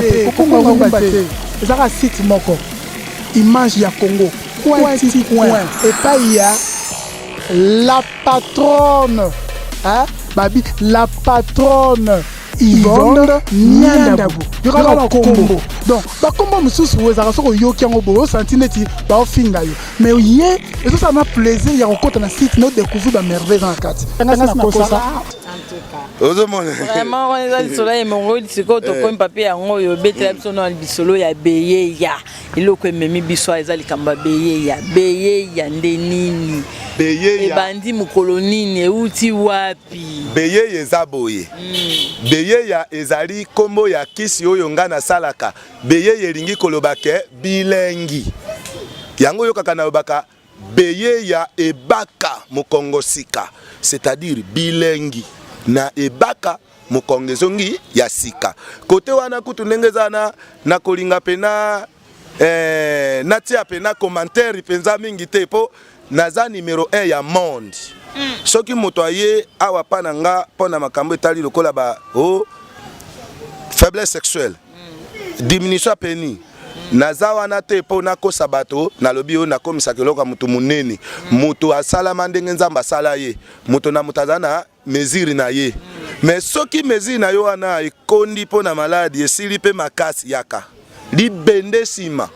C'est un site moko. Image ya Congo. Point. Et pas il y a la patronne. Hein? Babi, la patronne. Yvonne Niandabu. Il y aura un combo. Donc, bah combo monsieur vous avez un yo qui ont beau sentinelle bah au fin d'ailleurs. Mais hier, et ça m'a plaisir. Il y a un côté dans site nous découvrir la merveille dans la carte. Vraiment, on est dans le soleil, mon rôle, c'est quand on compte papier en haut, il y a des personnes qui sont là, il y a béyé, il y a. Il faut que même biswa ezali kamba béyé, il y a ndenini. Béyé ya. Bandi mukolonini, euti wapi. Béyé yezaboye. Béyé ya ezali kombo ya kisi oyo nga na salaka. Béyé yelingi kolobake bilengi. Yango yokaka na obaka béyé ya ebaka mukongosika, c'est-à-dire bilengi. Na ebaka mukongezongi ya sika. Kote wana kutu ndengezana na kolinga pena natia pena commentaire penza mingi te po naza numéro 1 ya monde. Soki moto aye awa pana nga pona makambo etali lokola ba faiblesse sexuelle. Diminution peni. Naza wana te po nakosa bato nalobi o nakomisa keloko mutu munene. Mutu asala mandenge nzamba sala ye. Mutu na mutazana mesure na ye. Mais soki mesure na yo wana ekondi po na maladi esili pe makasi yaka. Libende sima.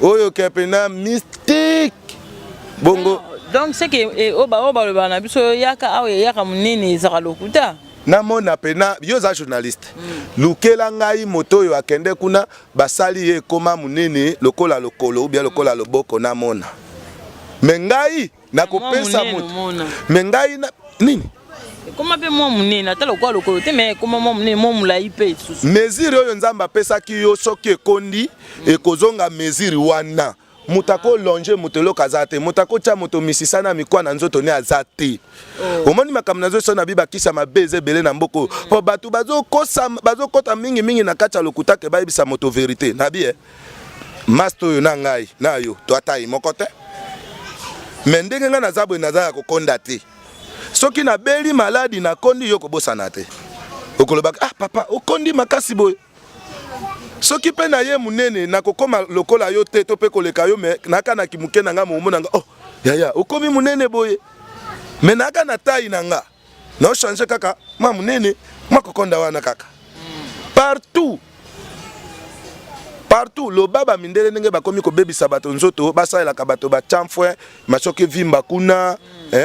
Oyo kepena mystique. Bongo. Donc c'est que oba le bana biso yaka awe yaka munene ezaka lokuta. Na mona pena yo za journaliste. Lukela ngai moto yo akende kuna basali ye koma munene lokola lokolo ou bien lokola loboko na mona. Mengai na kopesa moto. Mengai na nini? Comment pe mo munene atalo kwa lokolo te mais comment mo munene mo mulai pe susu. Mesure oyo nzamba pesa ki yo soki ekondi ekozonga mesure wana. Mutako longe mutelo kazate mutako cha moto misisana mikwa na nzoto ne azate. Omoni makamna zo sona biba kisa mabeze bele na mboko. Po batu bazo kota mingi na kacha lokuta ke bayibisa moto vérité. Na bien. Masto yo na ngai na yo to atai mokote. Mendenge nga na zabo na za ko konda te. Soki na beli maladi na kondi yo ko bosana te. Okolobaka papa okondi makasi boy. Soki pe na ye munene na kokoma lokola yo te to pe koleka yo me naka na kimuke na nga mumuna nga ya okomi munene boye me naka na tai na nga na changer kaka ma munene ma kokonda wana kaka partout lo baba mindele ndenge bakomi ko bebisa bato nzoto basala ka bato ba chamfwe masoki vimba kuna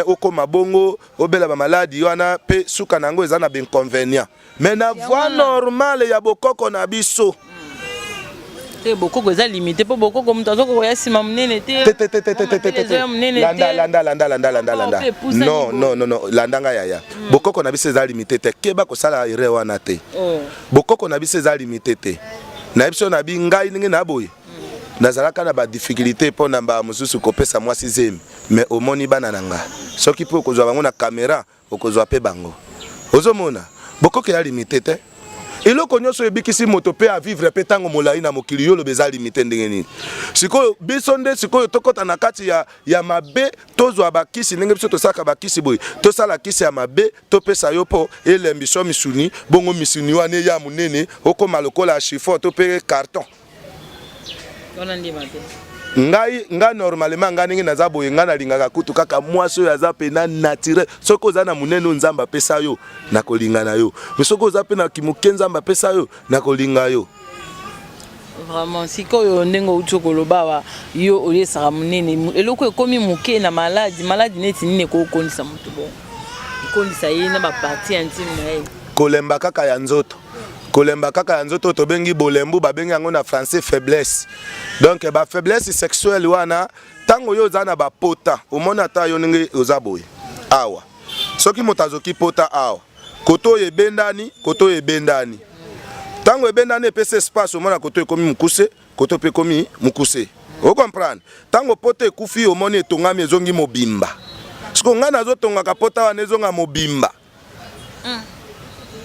okoma bongo obela ba maladi wana pe suka nango eza na ben inconvénient mais na voie normale ya bokoko na biso Bokoko eza limité po bokoko mutu azoko ya sima munene te landa non landa nga yaya bokoko na biso eza limité te keba kosala ire wana te bokoko na biso eza limité te na biso na bi ngai ninge na boye nazalaka na ba difficulté po na ba mususu kopesa mwasi zemi mais omoni bana nanga soki po kozwa bango na caméra okozwa pe bango ozomona bokoko ya limité te eloko nyonso ebikisi moto pe a vivre pe tango molai na mokili yo lo beza limité ndenge nini sikoyo biso nde sikoyo tokota na kati ya mabe tozwa bakisi ndenge biso tosaka bakisi boy tosala kisi ya mabe topesa yo po elembiso misuni bongo misuni wana ya munene okoma lokola chiffon to pe carton nga normalement nga ningi naza boye nga na lingaka kutu kaka mwaso ya za pe na naturel soko za na munene nzamba pesa yo na kolinga na yo mais soko za pe na kimuke nzamba pesa yo na kolinga yo vraiment sikoyo ndengo utokolo bawa yo olesa munene eloko ekomi muke na maladi neti nini ko konisa mutu bon konisa yena ba partie intime na ye kolemba kaka ya nzoto kolemba kaka ya nzoto to bengi bolembu babengi yango na français faiblesse donc ba faiblesse sexuelle wana tango yo zana ba pota omona ta yo ndenge ozaboye awa soki motazoki pota awa koto ebendani tango ebendani epese espace omona koto ekomi mukuse koto pe komi mukuse o comprendre tango pota ekufi omoni etongami ezongi mobimba siko nga nazotonga ka pota wana ezonga mobimba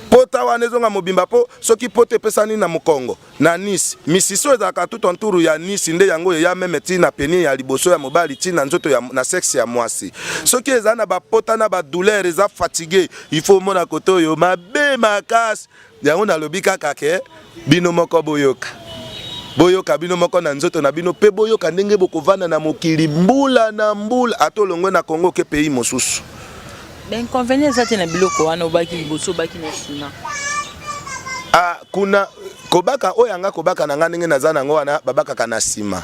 pota wana ezonga mobimba po soki pote pesani na Mukongo na Nice misiso ezaka tout entour ya Nice nde yango ya meme tina peni ya liboso ya mobali tina nzoto ya na sexe ya mwasi soki ezana ba pota na ba douleur eza fatigué il faut mona koto yo mabe makasi yango na lobi kaka ke bino moko boyoka. Boyoka bino moko na nzoto na bino pe boyoka ndenge bokovanda na mokili mbula na mbula atolongwe na Congo ke pays mosusu. Ben convenient ça na biloko wana obaki liboso baki na sima. Kuna kobaka oyanga kobaka na ngandenge nazana ngo wana babaka kana sima.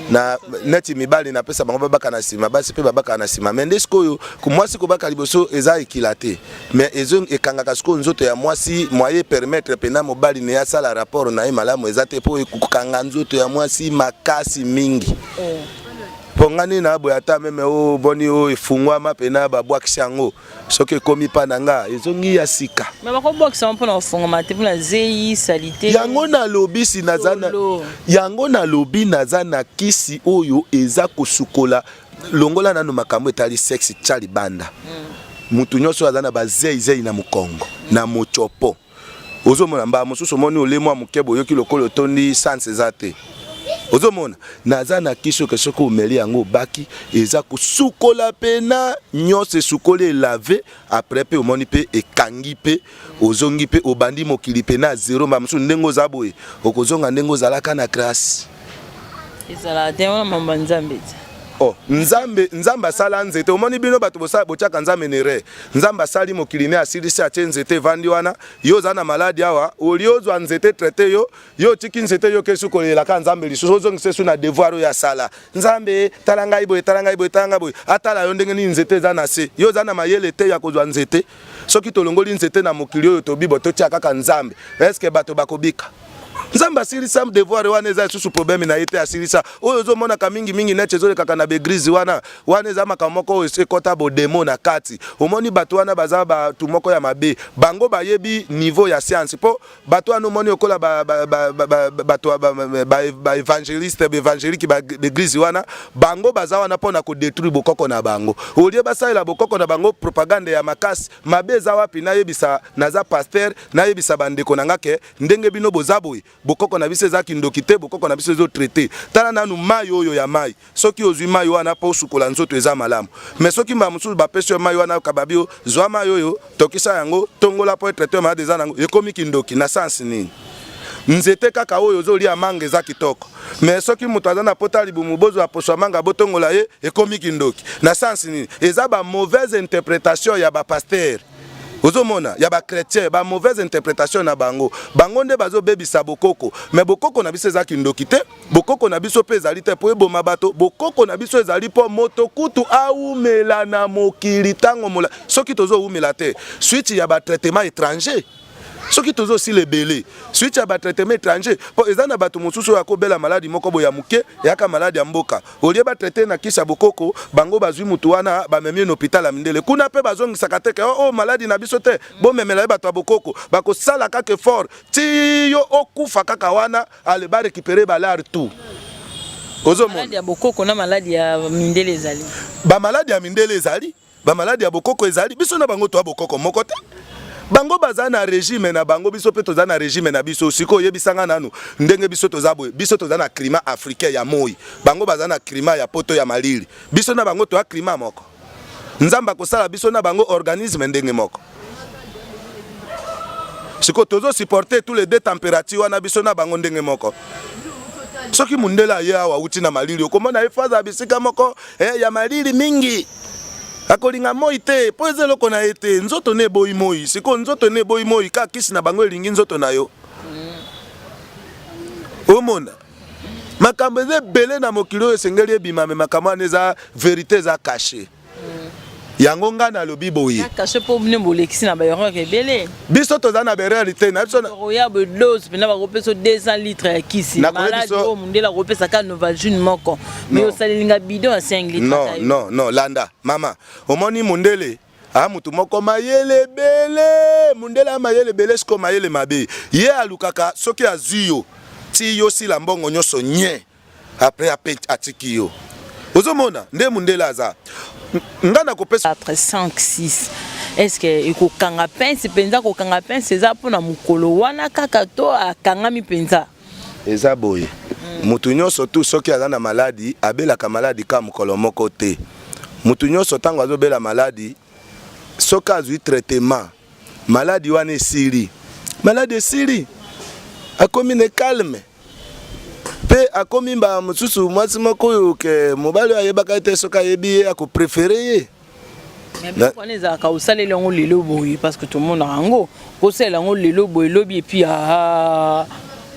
Na neti mibali na pesa bango babaka na sima basi pe babaka na sima mais ndesko yo ku mwasi kobaka liboso eza ekilate mais ezo ekangaka siko nzoto ya mwasi moye permettre pena mobali ne ya sala rapport na malamu eza te po ekukanga nzoto ya mwasi makasi mingi pongani na boyata meme o boni o efungwama pena babwakisa yango soki komi pa nanga ezongi ya sika mais bakobwakisa mpona ofungwama te mpona zeyi salite yango na lobisi nazana yango na lobi nazana kisi oyo eza kosukola longola nanu makambo etali sexe tchali banda mutu nyonso azana bazei na mukongo na mochopo ozomona mba mosusu moni olemwa mukebo yoki lokolo tondi sans ezate ozomona nazana kiso ke soko umeli yango baki eza kusukola pena nyonso sukole lave après pe omoni pe ekangi pe ozongi pe obandi mokili pena zero mba mosusu ndengo zaboye okozonga ndengo zalaka na grâce ezala te wana mamba nzambe nzambe asala nzete omoni bino bato botyaka nzambe nere nzambe asali mokili ne asilisi atie nzete evandi wana yo oza na maladi awa oli ozwa nzete traite yo otiki nzete yo kesukolelaka nzambe lisusu ozongisa esu na devoir oyo asala nzambe tala ngai boye atala yo ndenge nini nzete eza na se yo oza na mayele te ya kozwa nzete soki tolongoli nzete na mokili oyo tobibo totia kaka nzambe eske bato bakobika nzamba asilisa devoir wana eza susu problème na yete asilisa oyo ozomona ka mingi nete ezolekaka na begrisi wana eza makambo moko oyo ekota bodemo na kati omoni bato wana baza bato moko ya mabe bango bayebi niveau ya science po bato wana omoni okola bato ba évangélique begrisi wana bango baza wana mpona kodétruire bokoko na bango olie basalela bokoko na bango propagande ya makasi mabe eza wapi nayebisa naza pasteur nayebisa bandeko na ngake ndenge bino bozaboye bokoko na biso ezaki ndoki te bokoko na biso ezo traité tala nanu mai oyo ya mai soki ozwi mai wana po sukola nzoto eza malamu mais soki mba mosusu bapesi yo mai wana kababio zwa mai oyo tokisa yango tongola po traité malade eza nango ekomi kindoki na sens nini nzete kaka oyo ozolia manga eza kitoko mais soki moto aza na pota libumu bozo aposo manga botongola ye ekomi kindoki na sens nini eza ba mauvaise interprétation ya ba pasteur ozomona ya ba chrétien ba mauvaise interprétation na bango nde bazo bebisa bokoko mais bokoko na biso ezaki ndoki te bokoko na biso pe ezali te po eboma bato bokoko na biso ezali po moto kutu aumela na mokili tango mola soki tozo umela te suite ya ba traitement étranger soki tozo si lebele suite ya ba traitement étranger po ezana bato mosusu ya kobela maladie moko boya muke yaka maladie ya mboka olie ba traiter na kisa bokoko bango bazwi mutu wana bamemie na hôpital ya mindele kuna pe bazongisaka te maladie na biso te bomemela bato ya bokoko bakosala kaka effort ti yo okufa kaka wana ale ba récupérer balar tout maladie ya bokoko na maladie ya mindele ezali ba maladie ya mindele ezali ba maladie ya bokoko ezali biso na bango to ya bokoko moko te bango baza na régime na bango biso pe toza na régime na biso siko yebisanga nanu ndenge biso toza boye biso toza na climat africain ya moi bango baza na climat ya poto ya malili biso na bango to ya climat moko nzamba kosala biso na bango organisme ndenge moko siko tozo supporter tous les deux températures wana biso na bango ndenge moko soki mundela ye awa uti na malili okomona efaza bisika moko ya malili mingi akolinga moi te po ezeloko na ete nzoto ne boyi moi siko nzoto ne boyi moi ka kisi na bango elingi nzoto na yo omona makambo eze bele na mokili oyo esengeli ebima me makambo wana eza vérité eza caché yango nga na lobi boye caché po bine bolekisi na baerreur ebele biso toza na bererité na biso ya bedose pena bakopesa 200 litres ya kisi malade oyo mundela akopesaka Novalgine moko mais osalelinga bidon ya 5 litres non landa mama omoni mundele mutu moko mayele bele mundela mayele bele siko mayele mabe ye alukaka soki azwi yo ti yo sila mbongo nyonso nye après atiki yo ozomona nde mundela aza ngana kopesa 5 6 est-ce que ekokanga pince penza kokanga pince eza pona mukolo wana kaka to akangami penza eza boye mutu nyonso tu soki aza na maladi abelaka maladi ka mukolo moko te mutu nyonso tango azobela maladi soki azwi traitement maladi wana esili maladi esili akomi ne calme pe akomi ba mosusu mwasi moko oyo ke mobali ayebaka te soki ayebi ye akoprefere ye. Mais on est à Kausale l'ango lelo boy parce que tout le monde a ango. Kausale l'ango lelo boy lobby et puis ah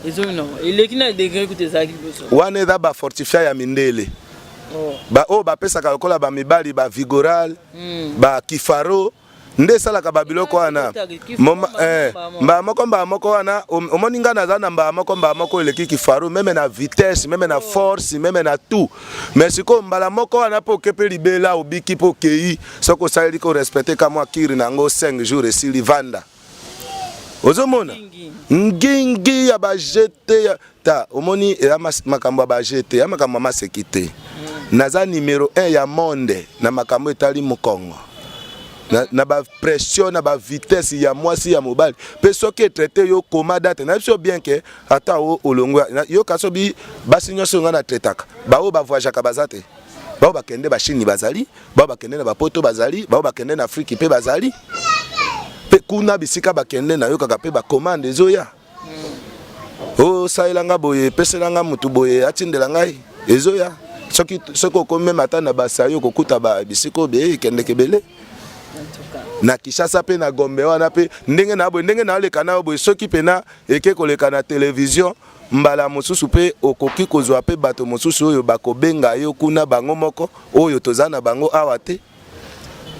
ils ont non. Et les qui n'a degré que tes acquis. Wane da ba fortifier ya mindele. Ba o ba pesa ka kola ba mibali ba vigoral ba kifaro nde sala ka babiloko wana mba moko wana omoninga na zana mba moko eleki kifaro même na vitesse même na force même na tout mais siko mbala moko wana po kepe libela obiki po kei soko sali ko respecter kama kiri nango 5 jours et silivanda ozomona ngingi ya ba jete ta omoni ya makambo ba jete ya makambo masekite naza numéro 1 ya monde na makambo etali mukongo na ba pression na ba vitesse ya mwasi ya mobali pe soki traité yo koma date na biso bien que ata o olongwa yo kasobi basi nyonso nga na traitaka ba o ba voyage ka bazate ba o ba kende ba Chine bazali ba o ba kende na ba poto bazali ba o ba kende na Afrique pe bazali pe kuna bisika ba kende na yo kaka pe ba commande ezoya o sailanga boye peselanga mutu boye atindela ngai ezoya soki okomi mata na basa yo kokuta ba bisiko be kende kebele na Kishasa pe na Gombe wana pe ndenge na leka na boye soki pena eke koleka na télévision mbala mosusu pe okoki kozwa pe bato mosusu oyo bakobenga yo kuna bango moko oyo tozana bango awa te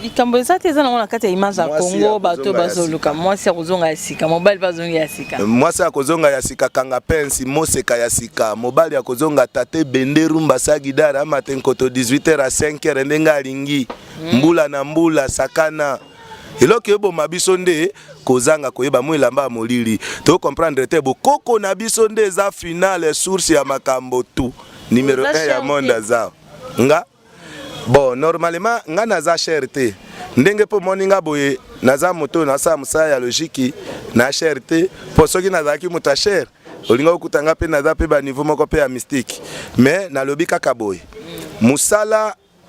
ikambo ezate za na kati ya image ya Congo bato bazoluka mwasi ya kozonga ya sika mobali bazonga ya sika mwasi ya kozonga ya sika kanga pensi moseka ya sika mobali ya kozonga tate benderu mbasagi dara matenkoto 18h à 5h ndenga alingi mbula na mbula sakana eloko ebo mabiso nde kozanga koyeba mwelamba molili to comprendre te bokoko na biso nde za finale source ya makambo tu numéro 1 ya monde za nga bon normalement nga naza cherté ndenge po moninga boye naza moto na sa musa ya logique na cherté po soki nazaki muta cher olinga okutanga pe naza pe ba niveau moko pe ya mystique mais na lobi kaka boye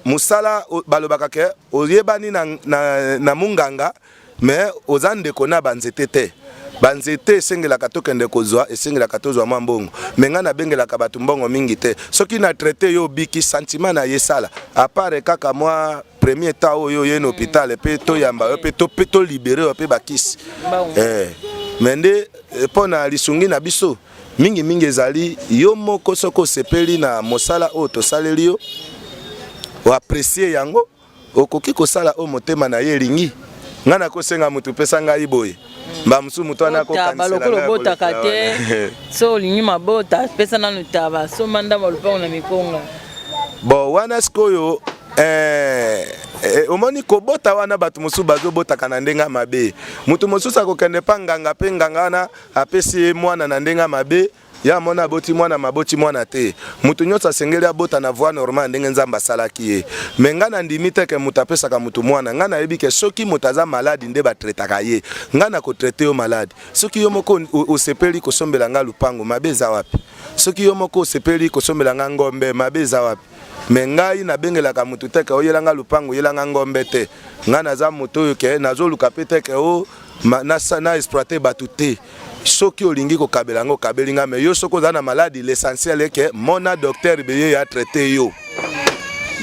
musala balobaka ke oyebani na munganga mais ozande kona banzete te banzete esengelaka tokende kozwa esengelaka tozwa mwa mbongo me nga nabengelaka bato mbongo mingi te soki na traité yo biki sentiment na yesala apare kaka mwa premier temps oyo ye na hôpital pe toyamba yo pe to libéré yo pe bakisi me nde mpo na lisungi na biso mingi ezali yo moko soko osepeli na mosala oyo tosaleli yo oapprécier yango okoki kosala o motema na ye elingi nga nakosenga mutu pesa ngai boye mba musu mutu ana ko kanisela balokolo botaka te so olingi mabota pesa nanu taba so manda malupango na mikonga bon wana sikoyo omoni kobota wana bato mosusu bazobotaka na ndenga mabe mutu mosusu akokende pa nganga pe nganga wana apesi mwana na ndenga mabe ya mona boti mwana maboti mwana te mutu nyonso asengeli abota na voie normale ndenge nzamba salaki ye me nga na ndimi te ke mutu apesaka mutu mwana nga nayebi ke soki mutu aza maladi nde batretaka ye nga na kotrete yo maladi soki yo moko osepeli kosombela nga lupango mabe eza wapi soki yo moko osepeli kosombela nga ngombe mabe eza wapi me ngai nabengelaka mutu te ke oyelanga lupango oyelanga ngombe te nga naza mutu oyo ke nazoluka pe te ke o na exploiter batu te soki olingi ko kabela ngo kabelinga me yo soko za na maladi l'essentiel est que mona docteur beye ya traiter yo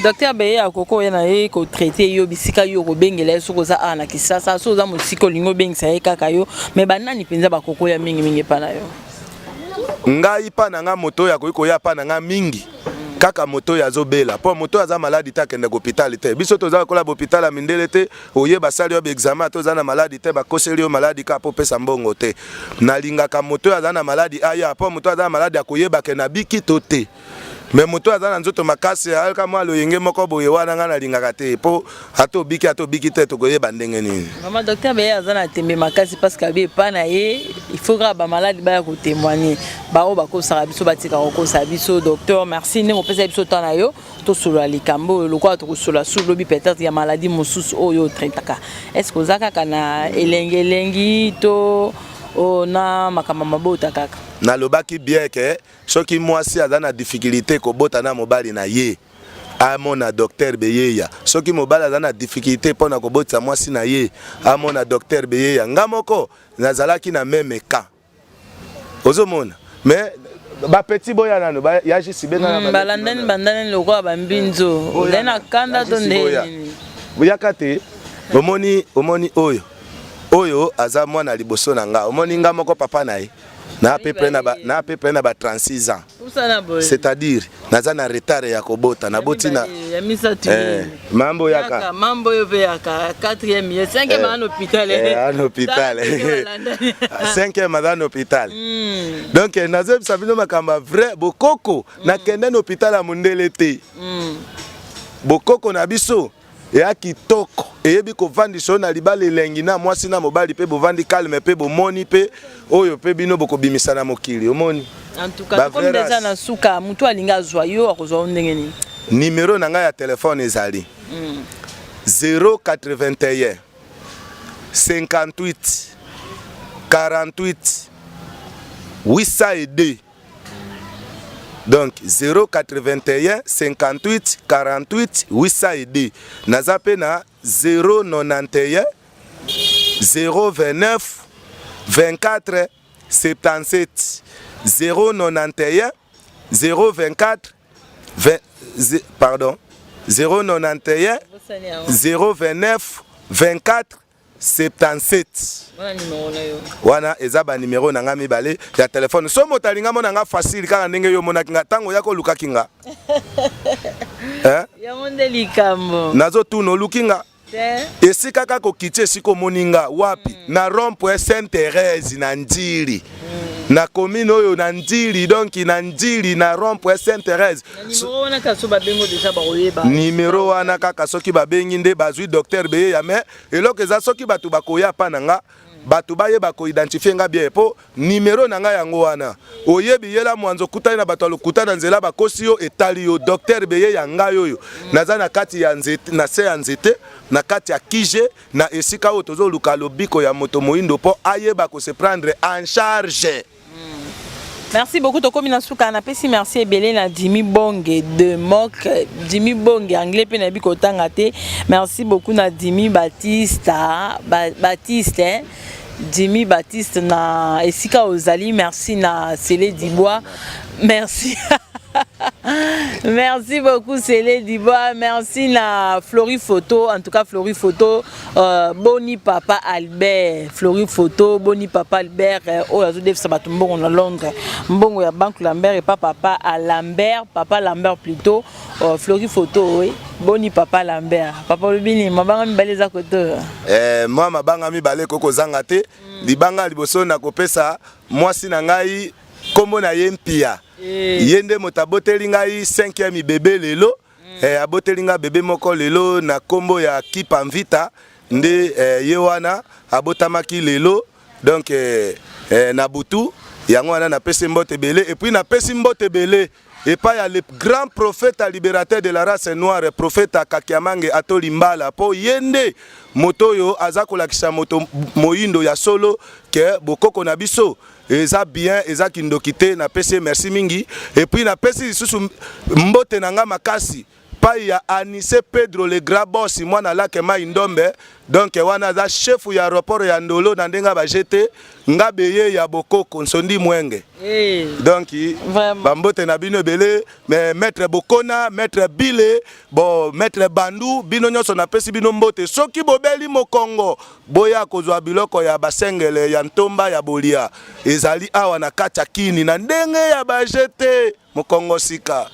docteur beye akoko yana ye ko traiter yo bisika yo ko bengela soko za ana kisasa so za musiko lingo bengisa ye kaka yo me banani penza bakoko ya mingi pa na yo ngai pa na nga moto ya ko ya pa na nga mingi kaka moto ya zobela po moto aza maladi ta kende hôpital te biso toza kola hôpital ya mindele te oye basali yo examen toza na maladi te bakoseli yo maladi ka po pesa mbongo te nalingaka moto aza na maladi aya po moto aza na maladi akoyeba ke na biki to te me moto aza na nzoto makasi alka mwa loyenge moko boye wana nga nalingaka te po ato biki te tokoyeba ndenge nini mama docteur beye aza na tembe makasi parce que abi pa na ye il faut que ba maladi ba ko témoigner ba o ba ko sara biso batika ko sa biso docteur merci ne mo pesa biso tana yo to solo likambo lokwa to solo sur lobi peut-être ya maladie mosusu oyo traitaka est-ce que ozaka kana elengi to ona makama mabota kaka na lobaki bien ke soki mwasi aza na difficulté kobota na mobali na ye amona docteur beyeya soki mobali aza na difficulté pona kobota mwasi na ye amona docteur beyeya nga moko nazalaki na meme cas ozomona mais ba petit boya nano ba ya jisi benga na balandani bandani lokwa bambinzo olena kanda to ndeni buyaka te omoni oyo aza mwana liboso na nga omoni nga moko papa na ye na pepe na ba 36 ans c'est-à-dire naza na retard ya kobota na botina mambo yaka yo pe yaka 4e ye 5e en hôpital en hôpital 5e en hôpital donc nazo sabino makamba vrai bokoko na kende na hôpital ya mondele te bokoko na biso ya kitoko eyebi kovandisa na libala elengi na mwasi na mobali pe bovandi calme pe bomoni pe oyo pe bino bokobimisa na mokili omoni en tout cas comme déjà na suka mutu alinga joyeux akozwa ndenge ni numéro na nga ya telefone ezali 081 58 48 802 donc 081 58 48 802 naza pe na 091 029 24 77 091 024 pardon 091 029 24 77 wana eza ba numéro na nga mibale ya telefone so motalinga mona nga facile kaka ndenge yo mona kinga tango yako luka kinga ya monde likambo nazo tuno lukinga esika kako kitie siko moninga wapi na rond-point Sainte-Thérèse na Ndili na commune oyo na Ndili donc na Ndili na rond-point Sainte-Thérèse numéro wana kaka soki babengi nde bazwi docteur beye ya mais eloko eza soki batu bakoya pa nanga batu baye bako identifier nga bien po numéro nanga yango wana oyebi yela mwanzo kutani na batu alokutana nzela bakosi yo etali yo docteur beye ya nga yoyo naza na kati ya nzete na se ya nzete na kati ya kije na esika oyo tozoluka lobiko ya moto moindo po ayeba ko se prendre en charge. Merci beaucoup to komina suka na pesi merci ebele na Jimmy Bonge de Mock Jimmy Bonge anglais pe na bi ko tanga te merci beaucoup na Jimmy Baptiste Jimmy Baptiste na esika ozali merci na Célé Dibois merci merci beaucoup Célé Dibois merci na Flori Photo en tout cas Flori Photo Boni Papa Albert Flori Photo Boni Papa Albert oh azo def sabato mbongo na Londres mbongo ya Banque Lambert et papa Papa Lambert plutôt Flori Photo oui Boni Papa Lambert papa lobini mabanga mibale za koto moi mabanga mibale koko zanga te libanga liboso na kopesa mwasi na ngai kombo na yempia yende motaboteli ngai 5e bébé lelo aboteli nga bébé moko lelo na kombo ya Kipamvita nde ye wana abotamaki lelo donc na butu yango wana na pesi mbote belé et puis na pesi mbote belé et pas ya le grand prophète libérateur de la race noire prophète Kakiamange Atolimbala po yende motoyo azakolakisa moto moyindo ya solo ke bokoko na biso eza bien eza kindokite na pesi merci mingi et puis na pesi susu mbote nanga makasi pa ya Anissé Pedro le grand boss mwana lake mai ndombe donc wana za chef ya aéroport ya Ndolo na ndenga ba jeté ngabeye ya bokoko nsondi mwenge donc bambote na bino belé mais maître Bokona maître Bile bon maître Bandu bino nyonso na pesi bino mbote soki bobeli mokongo boya kozwa biloko ya basengele ya ntomba ya bolia ezali awa na kati kini na ndenge ya ba jeté mokongo sika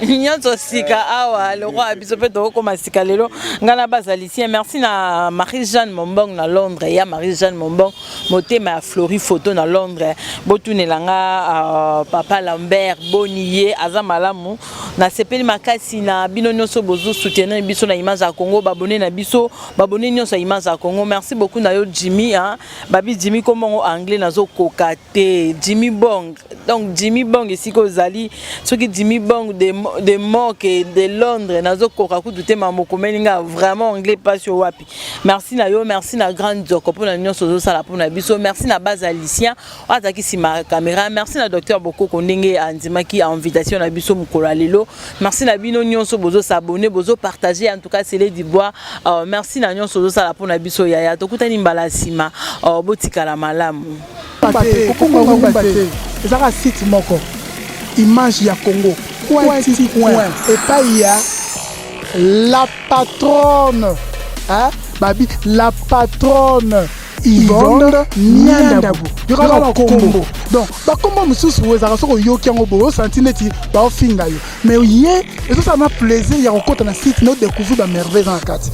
nyonso sika awa le roi biso pe to koma sika lelo ngana bazalicien merci na Marie-Jeanne Mombong na Londres ya Marie-Jeanne Mombong motema ya Flori Photo na Londres botunelanga papa Lambert Boniye aza malamu na sepeli makasi na bino nyonso bozo soutenir biso na image ya Congo babone na biso babone nyonso image ya Congo merci beaucoup na yo Jimmy hein babi Jimmy komongo anglais nazo kokate Jimmy Bong donc Jimmy Bong esiko zali soki Jimmy Bong de de Mock et de Londres nazo koka ku douter mamoko meninga vraiment anglais pas sur wapi. Merci na yo, merci na grande Zoko pour la nyonso zo sala pour na biso, merci na base Alicien ataki si ma caméra, merci na docteur Boko Kondenge andima ki a invitation na biso mukolo lelo, merci na bino nyonso bozo s'abonner, bozo partager en tout cas c'est les Dibois, merci na nyonso zo sala pour na biso yaya to kutani mbala sima botika la malamu. Ezaka site moko image ya Congo et pas il y a la patronne babi la patronne Yvonne Niandabou yokala Congo donc ba kombo mususu wezaka soko yoki yango bo senti neti ba finga yo mais yé et ça m'a plaisir ya kokota na site no découvrir ba merveille en 4